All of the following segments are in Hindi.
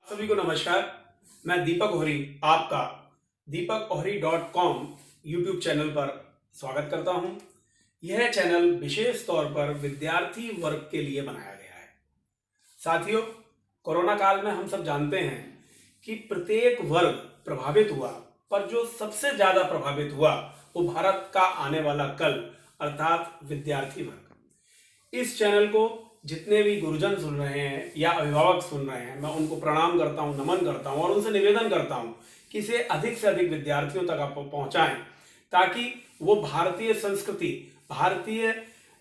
सभी को नमस्कार। मैं दीपक ओहरी आपका deepakohri.com यूट्यूब चैनल पर स्वागत करता हूं। यह चैनल विशेष तौर पर विद्यार्थी वर्ग के लिए बनाया गया है। साथियों, कोरोना काल में हम सब जानते हैं कि प्रत्येक वर्ग प्रभावित हुआ, पर जो सबसे ज्यादा प्रभावित हुआ वो भारत का आने वाला कल अर्थात विद्यार्थी वर्ग। इस चैनल को जितने भी गुरुजन सुन रहे हैं या अभिभावक सुन रहे हैं, मैं उनको प्रणाम करता हूं, नमन करता हूं और उनसे निवेदन करता हूं कि इसे अधिक से अधिक विद्यार्थियों तक आप पहुंचाएं, ताकि वो भारतीय संस्कृति, भारतीय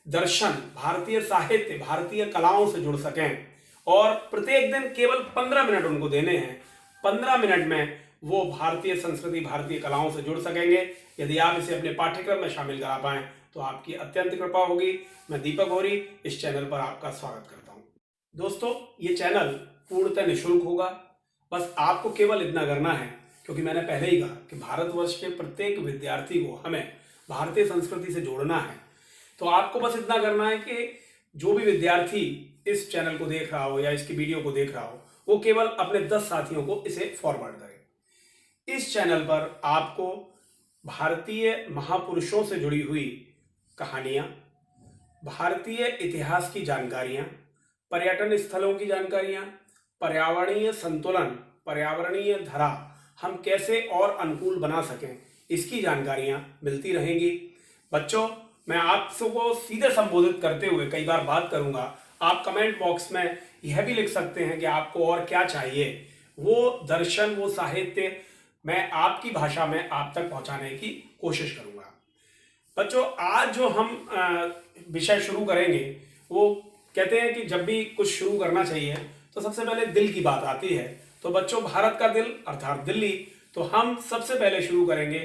दर्शन, भारतीय साहित्य, भारतीय कलाओं से जुड़ सकें। और प्रत्येक दिन केवल 15 मिनट उनको देने हैं। 15 मिनट में वो भारतीय संस्कृति, भारतीय कलाओं से जुड़ सकेंगे। यदि आप इसे अपने पाठ्यक्रम में शामिल करा पाएं तो आपकी अत्यंत कृपा होगी। मैं दीपक ओहरी इस चैनल पर आपका स्वागत करता हूं। दोस्तों, ये चैनल पूर्णतः निःशुल्क होगा। बस आपको केवल इतना करना है, क्योंकि मैंने पहले ही कहा कि भारतवर्ष के प्रत्येक विद्यार्थी को हमें भारतीय संस्कृति से जोड़ना है। तो आपको बस इतना करना है कि जो भी विद्यार्थी इस चैनल को देख रहा हो या इसकी वीडियो को देख रहा हो, वो केवल अपने 10 साथियों को इसे फॉरवर्ड करे। इस चैनल पर आपको भारतीय महापुरुषों से जुड़ी हुई कहानियां, भारतीय इतिहास की जानकारियां, पर्यटन स्थलों की जानकारियां, पर्यावरणीय संतुलन, पर्यावरणीय धरा हम कैसे और अनुकूल बना सकें, इसकी जानकारियां मिलती रहेंगी। बच्चों, मैं आप सबको सीधे संबोधित करते हुए कई बार बात करूंगा। आप कमेंट बॉक्स में यह भी लिख सकते हैं कि आपको और क्या चाहिए। वो दर्शन, वो साहित्य मैं आपकी भाषा में आप तक पहुंचाने की कोशिश करूंगा। बच्चों, आज जो हम विषय शुरू करेंगे, वो कहते हैं कि जब भी कुछ शुरू करना चाहिए तो सबसे पहले दिल की बात आती है। तो बच्चों, भारत का दिल अर्थात दिल्ली, तो हम सबसे पहले शुरू करेंगे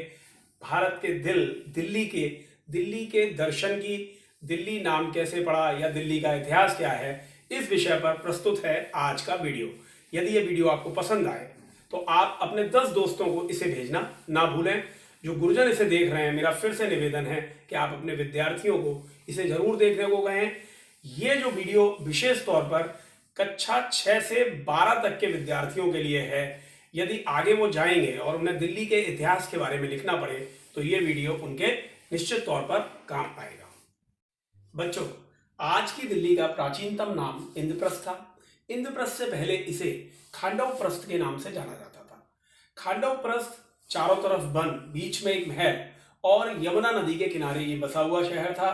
भारत के दिल, दिल्ली के दर्शन की। दिल्ली नाम कैसे पड़ा या दिल्ली का इतिहास क्या है, इस विषय पर प्रस्तुत है आज का वीडियो। यदि ये वीडियो आपको पसंद आए तो आप अपने 10 दोस्तों को इसे भेजना ना भूलें। जो गुरुजन इसे देख रहे हैं, मेरा फिर से निवेदन है कि आप अपने विद्यार्थियों को इसे जरूर देखने को कहें। ये जो वीडियो विशेष तौर पर कक्षा 6 से 12 तक के विद्यार्थियों के लिए है। यदि आगे वो जाएंगे और उन्हें दिल्ली के इतिहास के बारे में लिखना पड़े तो ये वीडियो उनके निश्चित तौर पर काम आएगा। बच्चों, आज की दिल्ली का प्राचीनतम नाम इंद्रप्रस्थ था। इंद्रप्रस्थ से पहले इसे खांडव-प्रस्थ के नाम से जाना जाता था। खांडव-प्रस्थ चारों तरफ वन, बीच में एक महल और यमुना नदी के किनारे ये बसा हुआ शहर था।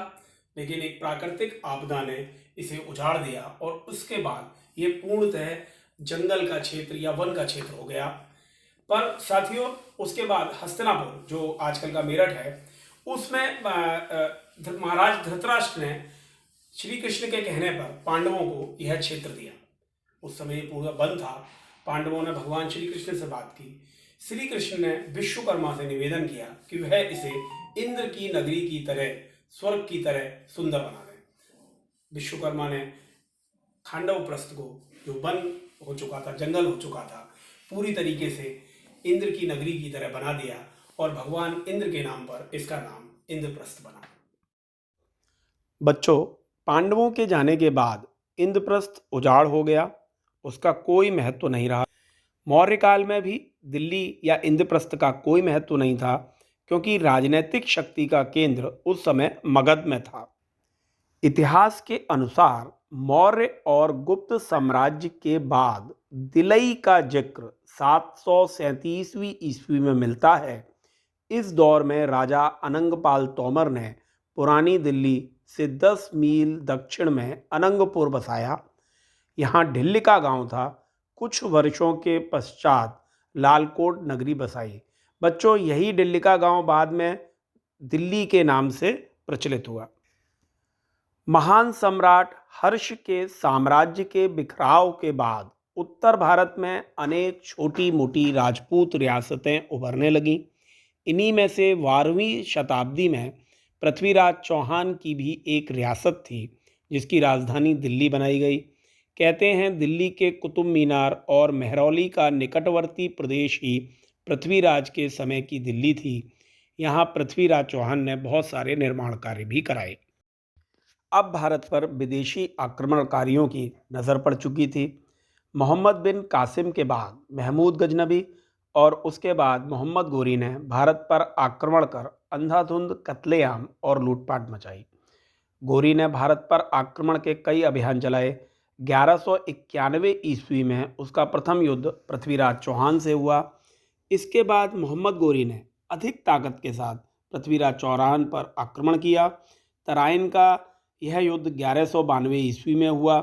लेकिन एक प्राकृतिक आपदा ने इसे उजाड़ दिया और उसके बाद ये पूर्णतः जंगल का क्षेत्र या वन का क्षेत्र हो गया। पर साथियों, उसके बाद हस्तिनापुर, जो आजकल का मेरठ है, उसमें महाराज धृतराष्ट्र ने श्री कृष्ण के कहने पर पांडवों को यह क्षेत्र दिया। उस समय ये पूरा वन था। पांडवों ने भगवान श्री कृष्ण से बात की। श्री कृष्ण ने विश्वकर्मा से निवेदन किया कि वह इसे इंद्र की नगरी की तरह, स्वर्ग की तरह सुंदर बना दें। विश्वकर्मा ने खांडव-प्रस्थ को, जो वन हो चुका था, जंगल हो चुका था, पूरी तरीके से इंद्र की नगरी की तरह बना दिया और भगवान इंद्र के नाम पर इसका नाम इंद्रप्रस्थ बना। बच्चों, पांडवों के जाने के बाद इंद्रप्रस्थ उजाड़ हो गया, उसका कोई महत्व नहीं रहा। मौर्य काल में भी दिल्ली या इंद्रप्रस्थ का कोई महत्व नहीं था, क्योंकि राजनीतिक शक्ति का केंद्र उस समय मगध में था। इतिहास के अनुसार मौर्य और गुप्त साम्राज्य के बाद दिलई का जिक्र 737वीं ईस्वी में मिलता है। इस दौर में राजा अनंगपाल तोमर ने पुरानी दिल्ली से 10 मील दक्षिण में अनंगपुर बसाया। यहाँ ढिल्लिका गांव था। कुछ वर्षों के पश्चात लालकोट नगरी बसाई। बच्चों, यही ढिल्लिका गांव बाद में दिल्ली के नाम से प्रचलित हुआ। महान सम्राट हर्ष के साम्राज्य के बिखराव के बाद उत्तर भारत में अनेक छोटी मोटी राजपूत रियासतें उभरने लगीं। इन्हीं में से 12वीं शताब्दी में पृथ्वीराज चौहान की भी एक रियासत थी, जिसकी राजधानी दिल्ली बनाई गई। कहते हैं दिल्ली के कुतुब मीनार और मेहरौली का निकटवर्ती प्रदेश ही पृथ्वीराज के समय की दिल्ली थी। यहाँ पृथ्वीराज चौहान ने बहुत सारे निर्माण कार्य भी कराए। अब भारत पर विदेशी आक्रमणकारियों की नज़र पड़ चुकी थी। मोहम्मद बिन कासिम के बाद महमूद गजनबी और उसके बाद मोहम्मद गोरी ने भारत पर आक्रमण कर अंधाधुंध कत्लेआम और लूटपाट मचाई। गोरी ने भारत पर आक्रमण के कई अभियान चलाए। 1191 ईस्वी में उसका प्रथम युद्ध पृथ्वीराज चौहान से हुआ। इसके बाद मोहम्मद गोरी ने अधिक ताकत के साथ पृथ्वीराज चौहान पर आक्रमण किया। तराइन का यह युद्ध 1192 ईस्वी में हुआ।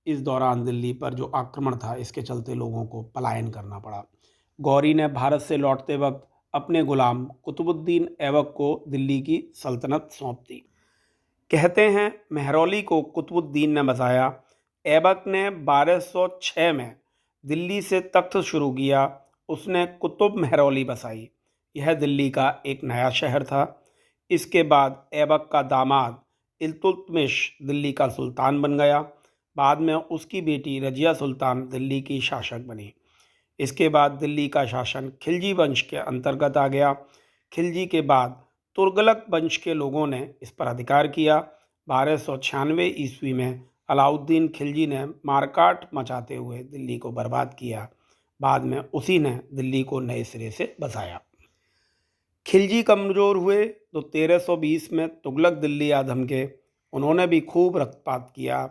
इस दौरान दिल्ली पर जो आक्रमण था, इसके चलते लोगों को पलायन करना पड़ा। गौरी ने भारत से लौटते वक्त अपने गुलाम कुतुबुद्दीन ऐबक को दिल्ली की सल्तनत सौंप दी। कहते हैं मेहरौली को कुतुबुद्दीन ने बसाया। ऐबक ने 1206 में दिल्ली से तख्त शुरू किया। उसने कुतुब मेहरौली बसाई। यह दिल्ली का एक नया शहर था। इसके बाद ऐबक का दामाद इल्तुतमिश दिल्ली का सुल्तान बन गया। बाद में उसकी बेटी रजिया सुल्तान दिल्ली की शासक बनी। इसके बाद दिल्ली का शासन खिलजी वंश के अंतर्गत आ गया। खिलजी के बाद तुगलक वंश के लोगों ने इस पर अधिकार किया। 1296 ईस्वी में अलाउद्दीन खिलजी ने मारकाट मचाते हुए दिल्ली को बर्बाद किया। बाद में उसी ने दिल्ली को नए सिरे से बसाया। खिलजी कमज़ोर हुए तो 1320 में तुगलक दिल्ली आ धमके। उन्होंने भी खूब रक्तपात किया।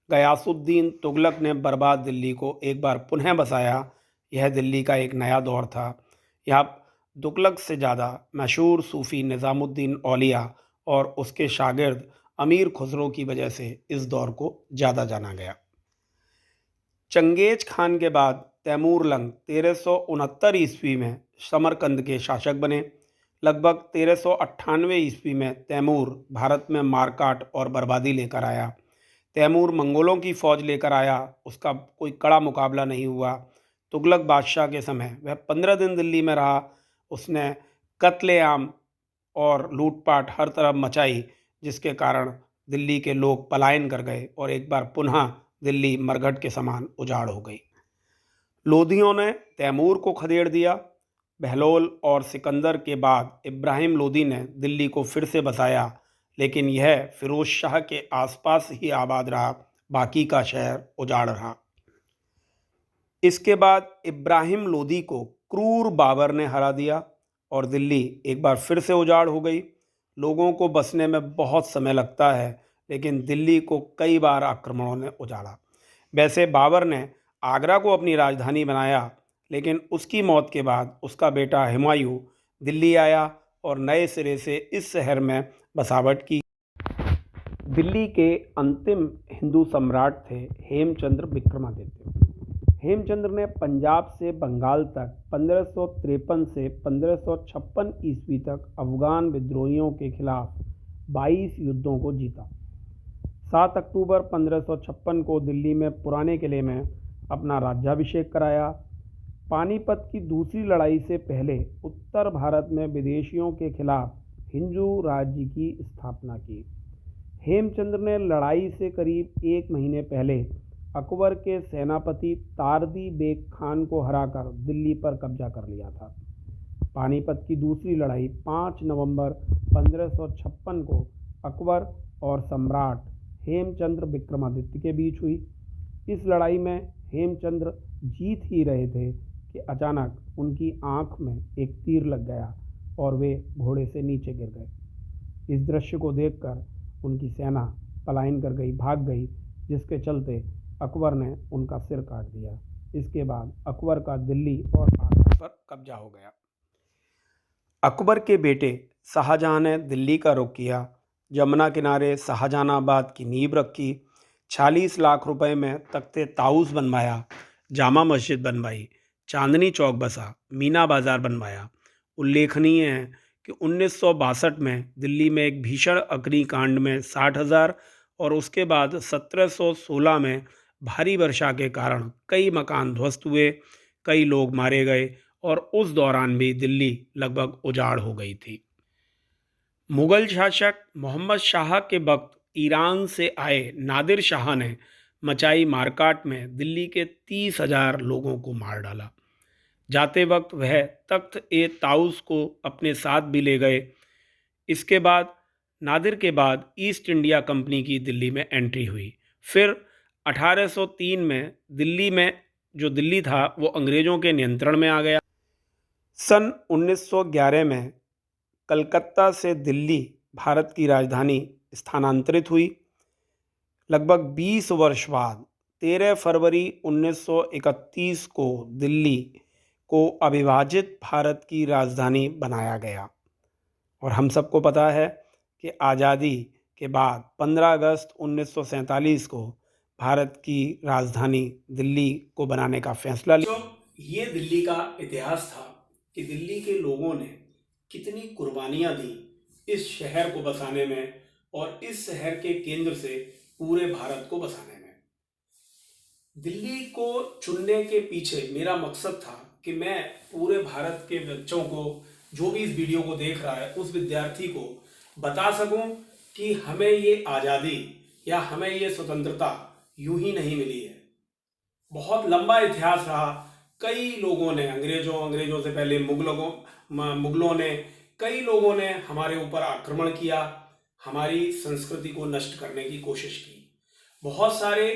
गयासुद्दीन तुगलक ने बर्बाद दिल्ली को एक बार पुनः बसाया। यह दिल्ली का एक नया दौर था। यहाँ तुगलक से ज़्यादा मशहूर सूफ़ी निज़ामुद्दीन औलिया और उसके शागिर्द अमीर खुसरो की वजह से इस दौर को ज़्यादा जाना गया। चंगेज खान के बाद तैमूर लंग 1369 ईस्वी में समरकंद के शासक बने। लगभग 1398 ईस्वी में तैमूर भारत में मारकाट और बर्बादी लेकर आया। तैमूर मंगोलों की फ़ौज लेकर आया। उसका कोई कड़ा मुकाबला नहीं हुआ। तुगलक बादशाह के समय वह 15 दिन दिल्ली में रहा। उसने कत्लेआम और लूटपाट हर तरफ मचाई, जिसके कारण दिल्ली के लोग पलायन कर गए और एक बार पुनः दिल्ली मरघट के समान उजाड़ हो गई। लोधियों ने तैमूर को खदेड़ दिया। बहलोल और सिकंदर के बाद इब्राहिम लोदी ने दिल्ली को फिर से बसाया, लेकिन यह फिरोज शाह के आसपास ही आबाद रहा। बाकी का शहर उजाड़ रहा। इसके बाद इब्राहिम लोदी को क्रूर बाबर ने हरा दिया और दिल्ली एक बार फिर से उजाड़ हो गई। लोगों को बसने में बहुत समय लगता है, लेकिन दिल्ली को कई बार आक्रमणों ने उजाड़ा। वैसे बाबर ने आगरा को अपनी राजधानी बनाया, लेकिन उसकी मौत के बाद उसका बेटा हुमायूं दिल्ली आया और नए सिरे से इस शहर में बसावट की। दिल्ली के अंतिम हिंदू सम्राट थे हेमचंद्र विक्रमादित्य। हेमचंद्र ने पंजाब से बंगाल तक 1553 से 1556 ईस्वी तक अफगान विद्रोहियों के खिलाफ 22 युद्धों को जीता। 7 अक्टूबर 1556 को दिल्ली में पुराने किले में अपना राज्याभिषेक कराया। पानीपत की दूसरी लड़ाई से पहले उत्तर भारत में विदेशियों के खिलाफ हिंदू राज्य की स्थापना की। हेमचंद्र ने लड़ाई से करीब 1 महीने पहले अकबर के सेनापति तारदी बेग खान को हराकर दिल्ली पर कब्जा कर लिया था। पानीपत की दूसरी लड़ाई 5 नवंबर 1556 को अकबर और सम्राट हेमचंद्र विक्रमादित्य के बीच हुई। इस लड़ाई में हेमचंद्र जीत ही रहे थे कि अचानक उनकी आंख में एक तीर लग गया और वे घोड़े से नीचे गिर गए। इस दृश्य को देखकर उनकी सेना पलायन कर गई, भाग गई, जिसके चलते अकबर ने उनका सिर काट दिया। इसके बाद अकबर का दिल्ली और आगरा पर कब्जा हो गया। अकबर के बेटे शाहजहां ने दिल्ली का रुख किया। जमुना किनारे शाहजहानाबाद की नींव रखी। 46 लाख रुपए में तख्ते ताऊस बनवाया। जामा मस्जिद बनवाई। चांदनी चौक बसा। मीना बाजार बनवाया। उल्लेखनीय है कि 1962 में दिल्ली में एक भीषण अग्निकांड में 60,000 और उसके बाद 1716 में भारी वर्षा के कारण कई मकान ध्वस्त हुए, कई लोग मारे गए और उस दौरान भी दिल्ली लगभग उजाड़ हो गई थी। मुगल शासक मोहम्मद शाह के वक्त ईरान से आए नादिर शाह ने मचाई मारकाट में दिल्ली के 30,000 लोगों को मार डाला। जाते वक्त वह तख्त ए ताऊस को अपने साथ भी ले गए। इसके बाद नादिर के बाद ईस्ट इंडिया कंपनी की दिल्ली में एंट्री हुई। फिर 1803 में दिल्ली में जो दिल्ली था वो अंग्रेज़ों के नियंत्रण में आ गया। सन 1911 में कलकत्ता से दिल्ली भारत की राजधानी स्थानांतरित हुई। लगभग 20 वर्ष बाद 13 फरवरी 1931 को दिल्ली को अविभाजित भारत की राजधानी बनाया गया। और हम सबको पता है कि आज़ादी के बाद 15 अगस्त 1947 को भारत की राजधानी दिल्ली को बनाने का फैसला लिया। ये दिल्ली का इतिहास था कि दिल्ली के लोगों ने कितनी कुर्बानियां दी इस शहर को बसाने में और इस शहर के केंद्र से पूरे भारत को बसाने में। दिल्ली को चुनने के पीछे मेरा मकसद था कि मैं पूरे भारत के बच्चों को, जो भी इस वीडियो को देख रहा है, उस विद्यार्थी को बता सकूं कि हमें ये आज़ादी या हमें ये स्वतंत्रता यूं ही नहीं मिली है। बहुत लंबा इतिहास रहा। कई लोगों ने, अंग्रेजों से पहले मुगलों ने, कई लोगों ने हमारे ऊपर आक्रमण किया, हमारी संस्कृति को नष्ट करने की कोशिश की। बहुत सारे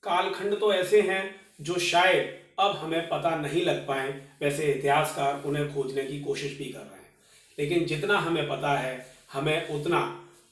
कालखंड तो ऐसे हैं जो शायद अब हमें पता नहीं लग पाए, वैसे इतिहासकार उन्हें खोजने की कोशिश भी कर रहे हैं। लेकिन जितना हमें पता है, हमें उतना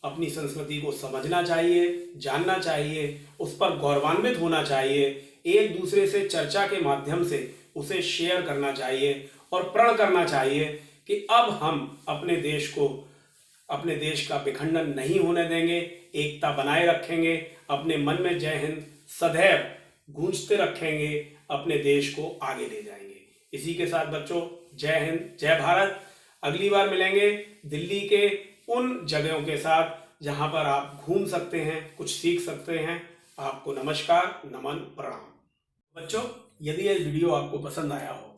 अपनी संस्कृति को समझना चाहिए, जानना चाहिए, उस पर गौरवान्वित होना चाहिए, एक दूसरे से चर्चा के माध्यम से उसे शेयर करना चाहिए और प्रण करना चाहिए कि अब हम अपने देश का विखंडन नहीं होने देंगे, एकता बनाए रखेंगे, अपने मन में जय हिंद सदैव गूंजते रखेंगे, अपने देश को आगे ले जाएंगे। इसी के साथ बच्चों, जय हिंद, जय भारत। अगली बार मिलेंगे दिल्ली के उन जगहों के साथ जहां पर आप घूम सकते हैं, कुछ सीख सकते हैं। आपको नमस्कार, नमन, प्रणाम। बच्चों, यदि यह वीडियो आपको पसंद आया हो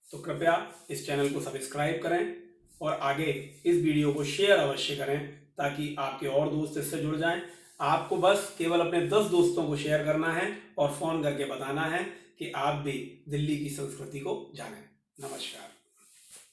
तो कृपया इस चैनल को सब्सक्राइब करें और आगे इस वीडियो को शेयर अवश्य करें ताकि आपके और दोस्त इससे जुड़ जाएं। आपको बस केवल अपने 10 दोस्तों को शेयर करना है और फ़ोन करके बताना है कि आप भी दिल्ली की संस्कृति को जानें। नमस्कार।